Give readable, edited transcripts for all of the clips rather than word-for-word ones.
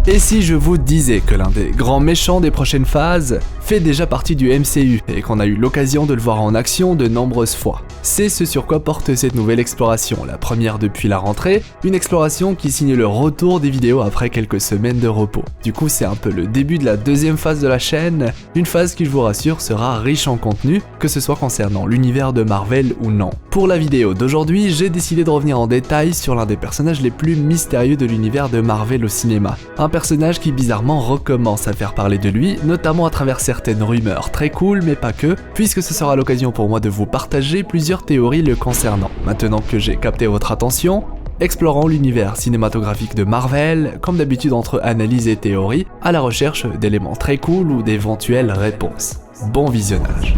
Et si je vous disais que l'un des grands méchants des prochaines phases fait déjà partie du MCU et qu'on a eu l'occasion de le voir en action de nombreuses fois? C'est ce sur quoi porte cette nouvelle exploration, la première depuis la rentrée, une exploration qui signe le retour des vidéos après quelques semaines de repos. Du coup, c'est un peu le début de la deuxième phase de la chaîne, une phase qui, je vous rassure, sera riche en contenu, que ce soit concernant l'univers de Marvel ou non. Pour la vidéo d'aujourd'hui, j'ai décidé de revenir en détail sur l'un des personnages les plus mystérieux de l'univers de Marvel au cinéma. Un personnage qui bizarrement recommence à faire parler de lui, notamment à travers certaines rumeurs très cool mais pas que, puisque ce sera l'occasion pour moi de vous partager plusieurs théories le concernant. Maintenant que j'ai capté votre attention, explorons l'univers cinématographique de Marvel, comme d'habitude entre analyse et théorie, à la recherche d'éléments très cool ou d'éventuelles réponses. Bon visionnage.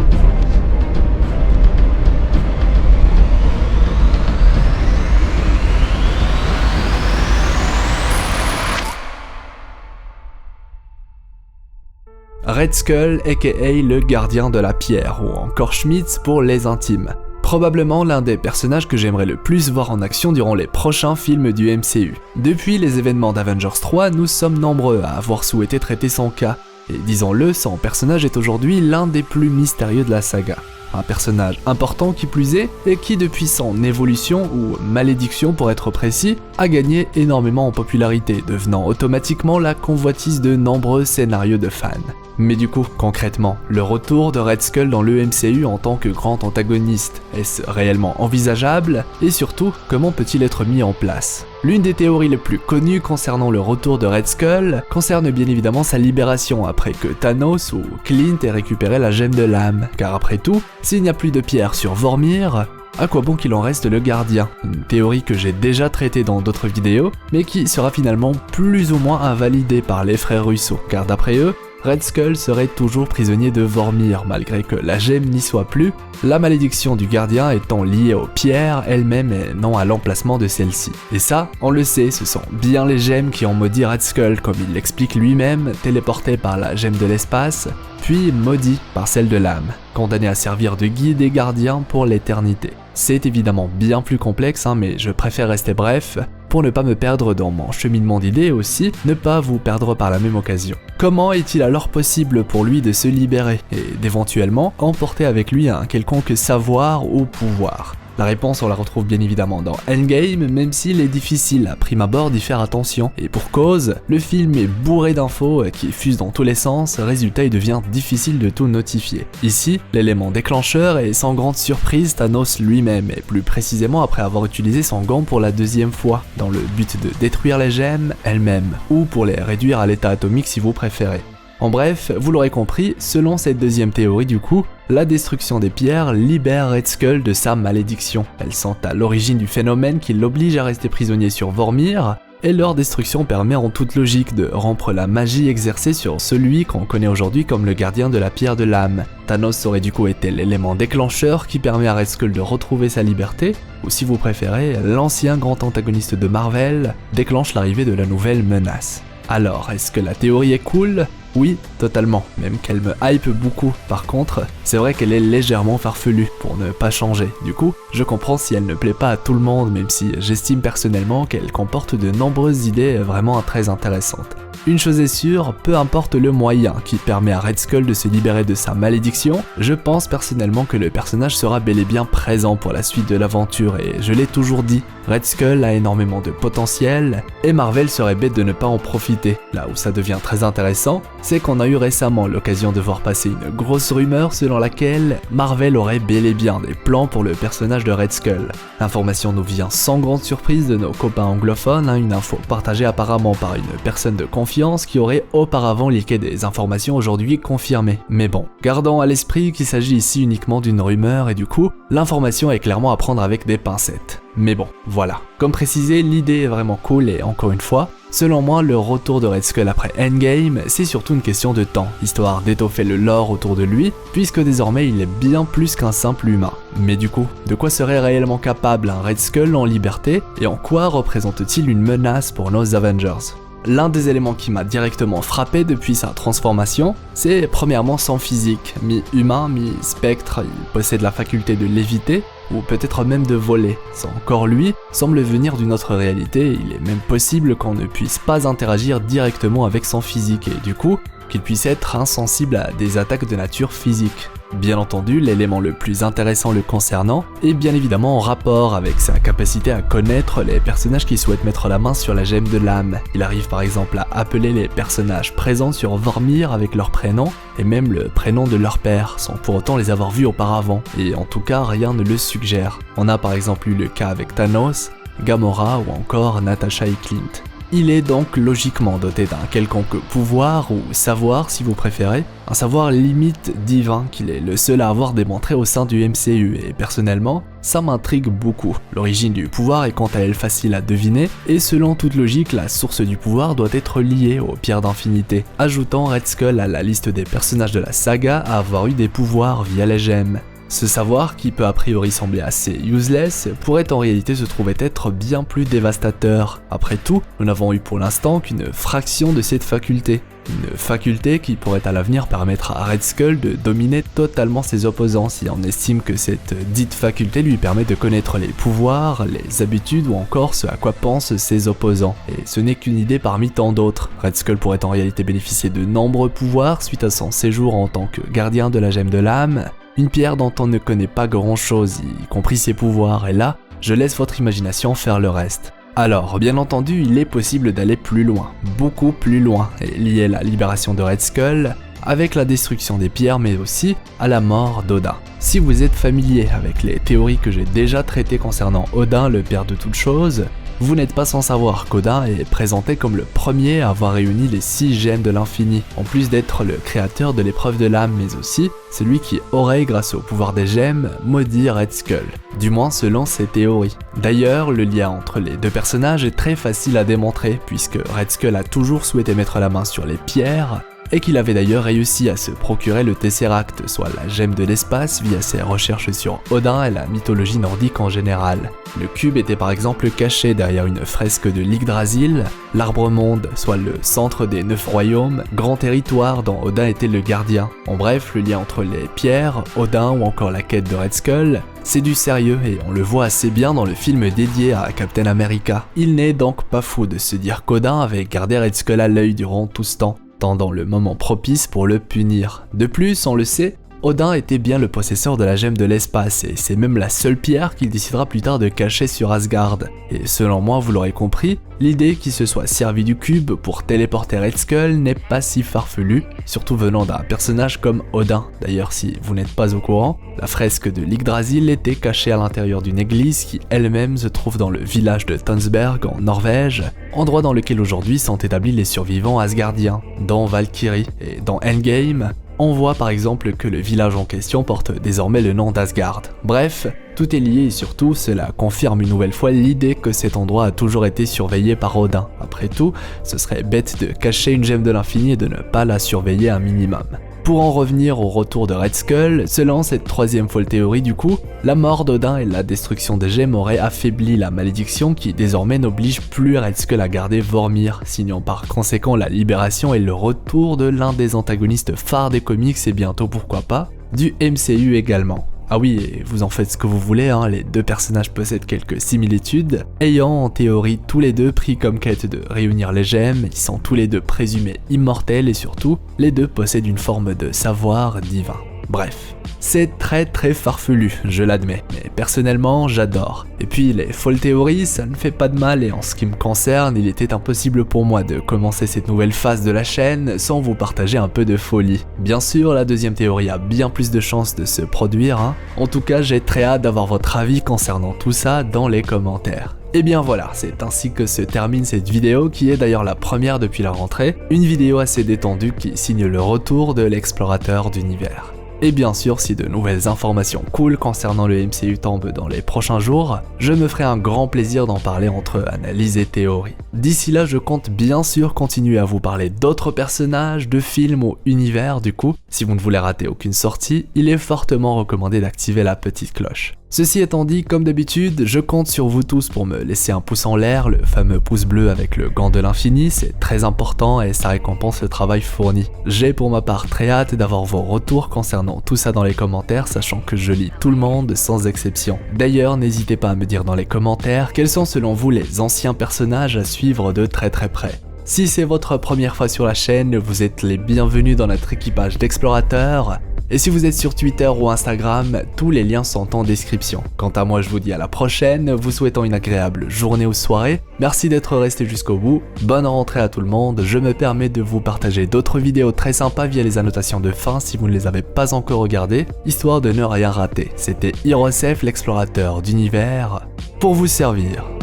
Red Skull aka le gardien de la pierre, ou encore Schmitz pour les intimes. Probablement l'un des personnages que j'aimerais le plus voir en action durant les prochains films du MCU. Depuis les événements d'Avengers 3, nous sommes nombreux à avoir souhaité traiter son cas, et disons-le, son personnage est aujourd'hui l'un des plus mystérieux de la saga. Un personnage important qui plus est, et qui depuis son évolution, ou malédiction pour être précis, a gagné énormément en popularité, devenant automatiquement la convoitise de nombreux scénarios de fans. Mais du coup, concrètement, le retour de Red Skull dans le MCU en tant que grand antagoniste, est-ce réellement envisageable? Et surtout, comment peut-il être mis en place? L'une des théories les plus connues concernant le retour de Red Skull concerne bien évidemment sa libération après que Thanos ou Clint ait récupéré la gemme de l'âme, car après tout, s'il n'y a plus de pierre sur Vormir, à quoi bon qu'il en reste le gardien? Une théorie que j'ai déjà traitée dans d'autres vidéos, mais qui sera finalement plus ou moins invalidée par les frères Russo, car d'après eux, Red Skull serait toujours prisonnier de Vormir malgré que la gemme n'y soit plus, la malédiction du gardien étant liée aux pierres elles-mêmes et non à l'emplacement de celles-ci. Et ça, on le sait, ce sont bien les gemmes qui ont maudit Red Skull comme il l'explique lui-même, téléporté par la gemme de l'espace, puis maudit par celle de l'âme, condamné à servir de guide et gardien pour l'éternité. C'est évidemment bien plus complexe, mais je préfère rester bref, pour ne pas me perdre dans mon cheminement d'idées et aussi ne pas vous perdre par la même occasion. Comment est-il alors possible pour lui de se libérer et d'éventuellement emporter avec lui un quelconque savoir ou pouvoir? La réponse on la retrouve bien évidemment dans Endgame, même s'il est difficile à prime abord d'y faire attention. Et pour cause, le film est bourré d'infos qui fusent dans tous les sens, résultat il devient difficile de tout notifier. Ici, l'élément déclencheur est sans grande surprise Thanos lui-même, et plus précisément après avoir utilisé son gant pour la deuxième fois, dans le but de détruire les gemmes elles-mêmes, ou pour les réduire à l'état atomique si vous préférez. En bref, vous l'aurez compris, selon cette deuxième théorie du coup, la destruction des pierres libère Red Skull de sa malédiction. Elles sont à l'origine du phénomène qui l'oblige à rester prisonnier sur Vormir, et leur destruction permet en toute logique de rompre la magie exercée sur celui qu'on connaît aujourd'hui comme le gardien de la pierre de l'âme. Thanos aurait du coup été l'élément déclencheur qui permet à Red Skull de retrouver sa liberté, ou si vous préférez, l'ancien grand antagoniste de Marvel déclenche l'arrivée de la nouvelle menace. Alors, est-ce que la théorie est cool? Oui, totalement, même qu'elle me hype beaucoup. Par contre, c'est vrai qu'elle est légèrement farfelue, pour ne pas changer. Du coup, je comprends si elle ne plaît pas à tout le monde, même si j'estime personnellement qu'elle comporte de nombreuses idées vraiment très intéressantes. Une chose est sûre, peu importe le moyen qui permet à Red Skull de se libérer de sa malédiction, je pense personnellement que le personnage sera bel et bien présent pour la suite de l'aventure et je l'ai toujours dit, Red Skull a énormément de potentiel et Marvel serait bête de ne pas en profiter. Là où ça devient très intéressant, c'est qu'on a eu récemment l'occasion de voir passer une grosse rumeur selon laquelle Marvel aurait bel et bien des plans pour le personnage de Red Skull. L'information nous vient sans grande surprise de nos copains anglophones, une info partagée apparemment par une personne de confiance qui aurait auparavant leaké des informations aujourd'hui confirmées. Mais bon, gardons à l'esprit qu'il s'agit ici uniquement d'une rumeur et du coup, l'information est clairement à prendre avec des pincettes. Mais bon, voilà. Comme précisé, l'idée est vraiment cool et encore une fois, selon moi, le retour de Red Skull après Endgame, c'est surtout une question de temps, histoire d'étoffer le lore autour de lui, puisque désormais il est bien plus qu'un simple humain. Mais du coup, de quoi serait réellement capable un Red Skull en liberté, et en quoi représente-t-il une menace pour nos Avengers ? L'un des éléments qui m'a directement frappé depuis sa transformation, c'est premièrement son physique. Mi-humain, mi-spectre, il possède la faculté de léviter, ou peut-être même de voler. Son corps, lui, semble venir d'une autre réalité, il est même possible qu'on ne puisse pas interagir directement avec son physique et du coup, qu'il puisse être insensible à des attaques de nature physique. Bien entendu, l'élément le plus intéressant le concernant est bien évidemment en rapport avec sa capacité à connaître les personnages qui souhaitent mettre la main sur la gemme de l'âme. Il arrive par exemple à appeler les personnages présents sur Vormir avec leur prénom, et même le prénom de leur père, sans pour autant les avoir vus auparavant, et en tout cas rien ne le suggère. On a par exemple eu le cas avec Thanos, Gamora ou encore Natasha et Clint. Il est donc logiquement doté d'un quelconque pouvoir ou savoir si vous préférez, un savoir limite divin qu'il est le seul à avoir démontré au sein du MCU et personnellement, ça m'intrigue beaucoup. L'origine du pouvoir est quant à elle facile à deviner et selon toute logique, la source du pouvoir doit être liée aux pierres d'infinité, ajoutant Red Skull à la liste des personnages de la saga à avoir eu des pouvoirs via les gemmes. Ce savoir, qui peut a priori sembler assez useless, pourrait en réalité se trouver être bien plus dévastateur. Après tout, nous n'avons eu pour l'instant qu'une fraction de cette faculté. Une faculté qui pourrait à l'avenir permettre à Red Skull de dominer totalement ses opposants si on estime que cette dite faculté lui permet de connaître les pouvoirs, les habitudes ou encore ce à quoi pensent ses opposants. Et ce n'est qu'une idée parmi tant d'autres. Red Skull pourrait en réalité bénéficier de nombreux pouvoirs suite à son séjour en tant que gardien de la gemme de l'âme, une pierre dont on ne connaît pas grand chose, y compris ses pouvoirs, et là, je laisse votre imagination faire le reste. Alors, bien entendu, il est possible d'aller plus loin, beaucoup plus loin, et lier la libération de Red Skull avec la destruction des pierres, mais aussi à la mort d'Odin. Si vous êtes familier avec les théories que j'ai déjà traitées concernant Odin, le père de toutes choses, vous n'êtes pas sans savoir qu'Odin est présenté comme le premier à avoir réuni les 6 gemmes de l'infini, en plus d'être le créateur de l'épreuve de l'âme, mais aussi celui qui aurait, grâce au pouvoir des gemmes, maudit Red Skull, du moins selon ses théories. D'ailleurs, le lien entre les deux personnages est très facile à démontrer, puisque Red Skull a toujours souhaité mettre la main sur les pierres, et qu'il avait d'ailleurs réussi à se procurer le Tesseract, soit la gemme de l'espace, via ses recherches sur Odin et la mythologie nordique en général. Le cube était par exemple caché derrière une fresque de l'Yggdrasil, l'Arbre-Monde, soit le centre des 9 royaumes, grand territoire dont Odin était le gardien. En bref, le lien entre les pierres, Odin ou encore la quête de Red Skull, c'est du sérieux et on le voit assez bien dans le film dédié à Captain America. Il n'est donc pas fou de se dire qu'Odin avait gardé Red Skull à l'œil durant tout ce temps, dans le moment propice pour le punir. De plus, on le sait, Odin était bien le possesseur de la gemme de l'espace et c'est même la seule pierre qu'il décidera plus tard de cacher sur Asgard. Et selon moi, vous l'aurez compris, l'idée qu'il se soit servi du cube pour téléporter Red Skull n'est pas si farfelue, surtout venant d'un personnage comme Odin. D'ailleurs, si vous n'êtes pas au courant, la fresque de l'Yggdrasil était cachée à l'intérieur d'une église qui elle-même se trouve dans le village de Tønsberg en Norvège, endroit dans lequel aujourd'hui sont établis les survivants asgardiens, dont Valkyrie. Et dans Endgame, on voit par exemple que le village en question porte désormais le nom d'Asgard. Bref, tout est lié et surtout cela confirme une nouvelle fois l'idée que cet endroit a toujours été surveillé par Odin. Après tout, ce serait bête de cacher une gemme de l'infini et de ne pas la surveiller un minimum. Pour en revenir au retour de Red Skull, selon cette troisième folle théorie du coup, la mort d'Odin et la destruction des gemmes auraient affaibli la malédiction qui désormais n'oblige plus Red Skull à garder Vormir, signant par conséquent la libération et le retour de l'un des antagonistes phares des comics et bientôt pourquoi pas, du MCU également. Ah oui, et vous en faites ce que vous voulez, hein, les deux personnages possèdent quelques similitudes, ayant en théorie tous les deux pris comme quête de réunir les gemmes, ils sont tous les deux présumés immortels et surtout, les deux possèdent une forme de savoir divin. Bref, c'est très farfelu, je l'admets, mais personnellement j'adore. Et puis les folles théories, ça ne fait pas de mal et en ce qui me concerne, il était impossible pour moi de commencer cette nouvelle phase de la chaîne sans vous partager un peu de folie. Bien sûr, la deuxième théorie a bien plus de chances de se produire, hein. En tout cas, j'ai très hâte d'avoir votre avis concernant tout ça dans les commentaires. Et bien voilà, c'est ainsi que se termine cette vidéo qui est d'ailleurs la première depuis la rentrée, une vidéo assez détendue qui signe le retour de l'explorateur d'univers. Et bien sûr, si de nouvelles informations cool concernant le MCU tombent dans les prochains jours, je me ferai un grand plaisir d'en parler entre analyse et théorie. D'ici là, je compte bien sûr continuer à vous parler d'autres personnages, de films ou univers du coup. Si vous ne voulez rater aucune sortie, il est fortement recommandé d'activer la petite cloche. Ceci étant dit, comme d'habitude, je compte sur vous tous pour me laisser un pouce en l'air, le fameux pouce bleu avec le gant de l'infini, c'est très important et ça récompense le travail fourni. J'ai pour ma part très hâte d'avoir vos retours concernant tout ça dans les commentaires, sachant que je lis tout le monde sans exception. D'ailleurs, n'hésitez pas à me dire dans les commentaires quels sont selon vous les anciens personnages à suivre de très près. Si c'est votre première fois sur la chaîne, vous êtes les bienvenus dans notre équipage d'explorateurs. Et si vous êtes sur Twitter ou Instagram, tous les liens sont en description. Quant à moi, je vous dis à la prochaine, vous souhaitant une agréable journée ou soirée. Merci d'être resté jusqu'au bout, bonne rentrée à tout le monde, je me permets de vous partager d'autres vidéos très sympas via les annotations de fin si vous ne les avez pas encore regardées, histoire de ne rien rater. C'était Hirosef, l'explorateur d'univers, pour vous servir.